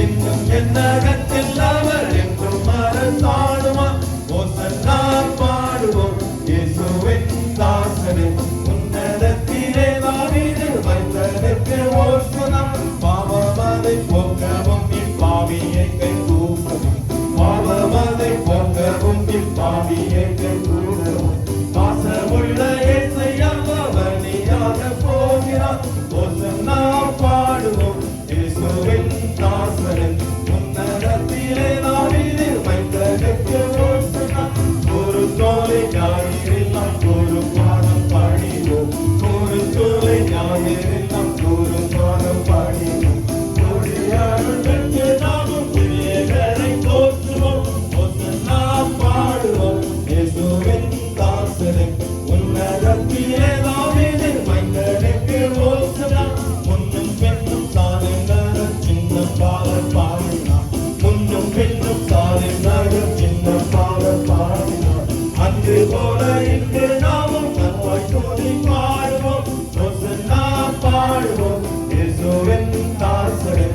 இன்னும் என்னகத்தில் அவர் என்றும் மறந்தாடுவார். ஓசன்னா பாடுவோம் இயேசுவின் தாசனே. உன்னதத்திலே தாவீது வைத்ததற்கு ஓசனா. பாவமதை போக்கவும் இப்பாவியை கை தூக்கவும். பாவமதை போக்கவும் இப்பாவியை கை தூக்கவும். பாசமுள்ள இயேசையா பலியாக போகிறார். ஓசன்னா பாடுவோம் இயேசுவின் தாசனே. உன்னதத்திலே தாவீது வைத்ததற்கு ஓசனா. ஒரு தோலை ஞாயிறில் நாம் ஒரு பாடம் பாடிவோம். ஒரு தோலை ஞாயிறில் நாம் ஒரு பாடம் பாடிவோம். கொடியாருக்கு நாமும் பிரியரை போற்றுவோம். ஓசன்னா பாடுவோம் இயேசுவின் தாசனே. உன்னதத்திலே தாவீது வைத்ததற்கு ஓசனா. முன்னும் பின்னும் சாலைநர சின்ன பாடல் பாடினார். முன்னும் பின்னும் சாலைநர சின்ன பாடல் பாடினார். அன்று போல இன்று நாமும் நன்வாய் தோழி பாடுவோம். ஓசன்னா பாடுவோம் இயேசுவின் தாசனே.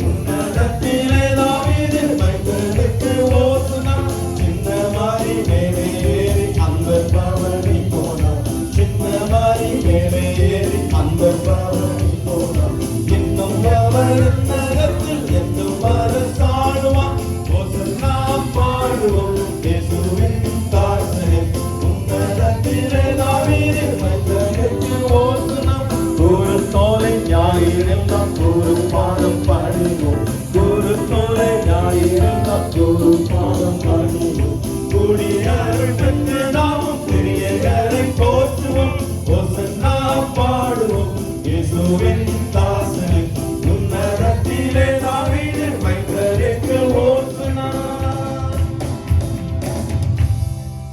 உன்னதத்திலே தாவீது வைத்ததற்கு ஓசனா. சின்ன மாறி மேலே ஏறி அந்த பவனி போனார். சின்ன மாறி மேலே ஏறி அந்த பவனி போனார். இன்னும் அவர் நகத்தில் என்றும் அரசாடுவார். ஓசன்னா பாடுவோம் இயேசுவின் தாசனே. உன்னதத்திலே தாவீது வைத்ததற்கு ஓசனா. ஒரு தோலை ஞாயிறில் நாம் ஒரு பாடம் பாடுவோம். ஒரு தோலை ஞாயிறில் நாம் ஒரு பாடம் பாடுவோம். குடியருக்கு நாமும் பெரியவரை போற்றுவோம். ஓசன்னா பாடுவோம் இயேசுவின்